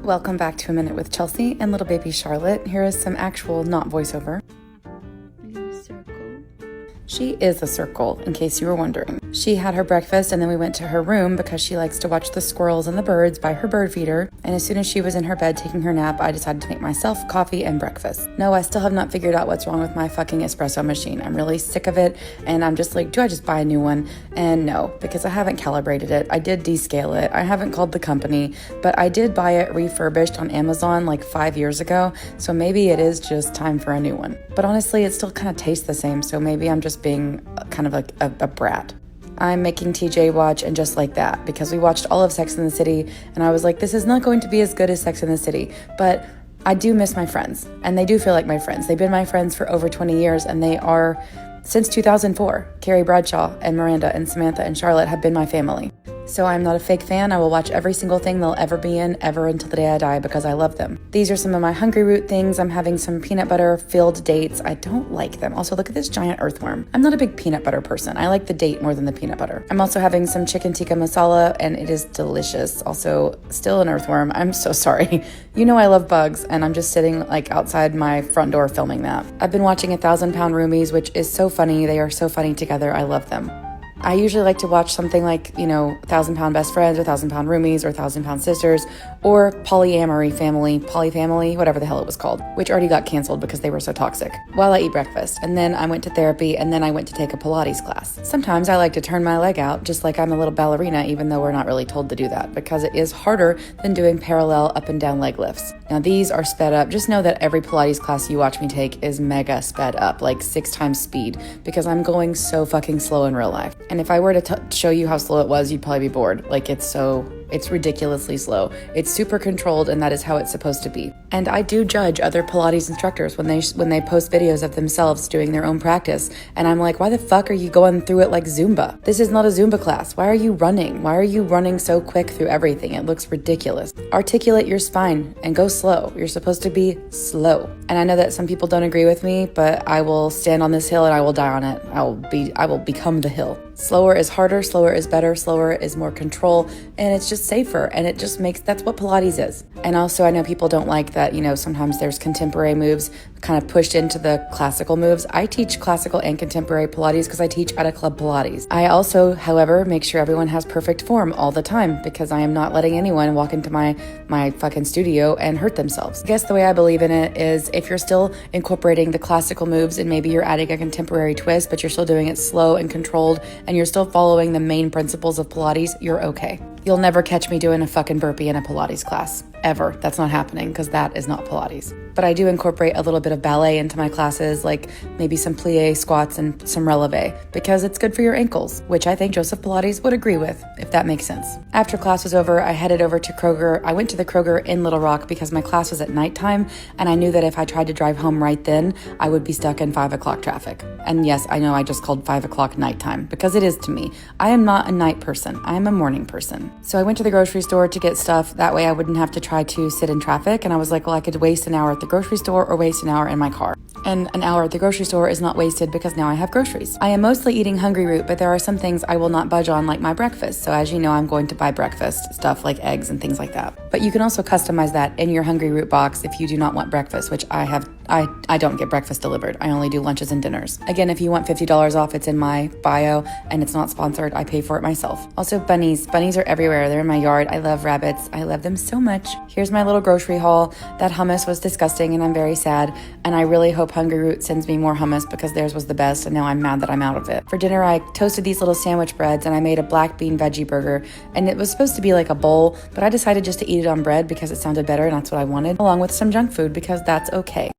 Welcome back to A Minute with Chelsea and little baby Charlotte. Here is some actual, not voiceover. She is a circle, in case you were wondering. She had her breakfast and then we went to her room because she likes to watch the squirrels and the birds by her bird feeder. And as soon as she was in her bed taking her nap, I decided to make myself coffee and breakfast. No, I still have not figured out what's wrong with my fucking espresso machine. I'm really sick of it and I'm just like, do I just buy a new one? And no, because I haven't calibrated it. I did descale it. I haven't called the company, but I did buy it refurbished on Amazon like 5 years ago. So maybe it is just time for a new one. But honestly, it still kind of tastes the same. So maybe I'm just being kind of like a brat. I'm making TJ watch and just like that because we watched all of Sex and the City and I was like, this is not going to be as good as Sex and the City, but I do miss my friends and they do feel like my friends. They've been my friends for over 20 years and they are since 2004. Carrie Bradshaw and Miranda and Samantha and Charlotte have been my family. So I'm not a fake fan. I will watch every single thing they'll ever be in, ever until the day I die, because I love them. These are some of my Hungryroot things. I'm having some peanut butter filled dates. I don't like them. Also, look at this giant earthworm. I'm not a big peanut butter person. I like the date more than the peanut butter. I'm also having some chicken tikka masala, and it is delicious. Also, still an earthworm. I'm so sorry. You know I love bugs, and I'm just sitting like outside my front door filming that. I've been watching 1,000 Pound Roomies, which is so funny. They are so funny together. I love them. I usually like to watch something like, 1,000 Pound Best Friends or 1,000 Pound Roomies or 1,000 Pound Sisters or Polyamory Family, Polyfamily, whatever the hell it was called, which already got canceled because they were so toxic, while I eat breakfast. And then I went to therapy and then I went to take a Pilates class. Sometimes I like to turn my leg out just like I'm a little ballerina, even though we're not really told to do that because it is harder than doing parallel up and down leg lifts. Now these are sped up. Just know that every Pilates class you watch me take is mega sped up, like 6 times speed, because I'm going so fucking slow in real life. And if I were to show you how slow it was, you'd probably be bored. Like it's ridiculously slow. It's super controlled and that is how it's supposed to be. And I do judge other Pilates instructors when they post videos of themselves doing their own practice. And I'm like, why the fuck are you going through it like Zumba? This is not a Zumba class. Why are you running? Why are you running so quick through everything? It looks ridiculous. Articulate your spine and go slow. You're supposed to be slow. And I know that some people don't agree with me, but I will stand on this hill and I will die on it. I will become the hill. Slower is harder, slower is better, slower is more control, and it's just safer, and it just that's what Pilates is. And also, I know people don't like that, sometimes there's contemporary moves kind of pushed into the classical moves. I teach classical and contemporary Pilates because I teach at a club Pilates. I also, however, make sure everyone has perfect form all the time because I am not letting anyone walk into my fucking studio and hurt themselves. I guess the way I believe in it is if you're still incorporating the classical moves and maybe you're adding a contemporary twist, but you're still doing it slow and controlled and you're still following the main principles of Pilates, you're okay. You'll never catch me doing a fucking burpee in a Pilates class. Ever. That's not happening because that is not Pilates. But I do incorporate a little bit of ballet into my classes, like maybe some plie squats and some releve, because it's good for your ankles, which I think Joseph Pilates would agree with, if that makes sense. After class was over, I headed over to Kroger. I went to the Kroger in Little Rock because my class was at nighttime, and I knew that if I tried to drive home right then, I would be stuck in 5 o'clock traffic. And yes, I know I just called 5 o'clock nighttime, because it is to me. I am not a night person. I am a morning person. So I went to the grocery store to get stuff. That way I wouldn't have to try to sit in traffic. And I was like, well, I could waste an hour at the grocery store or waste an hour in my car. And an hour at the grocery store is not wasted because now I have groceries. I am mostly eating Hungryroot, but there are some things I will not budge on, like my breakfast. So as you know, I'm going to buy breakfast stuff like eggs and things like that. But you can also customize that in your Hungryroot box if you do not want breakfast, which I don't get breakfast delivered. I only do lunches and dinners. Again, if you want $50 off, it's in my bio and it's not sponsored. I pay for it myself. Also, bunnies. Bunnies are everywhere. They're in my yard. I love rabbits. I love them so much. Here's my little grocery haul. That hummus was disgusting and I'm very sad. And I really hope Hungryroot sends me more hummus because theirs was the best and now I'm mad that I'm out of it. For dinner, I toasted these little sandwich breads and I made a black bean veggie burger. And it was supposed to be like a bowl, but I decided just to eat it on bread because it sounded better and that's what I wanted, along with some junk food because that's okay.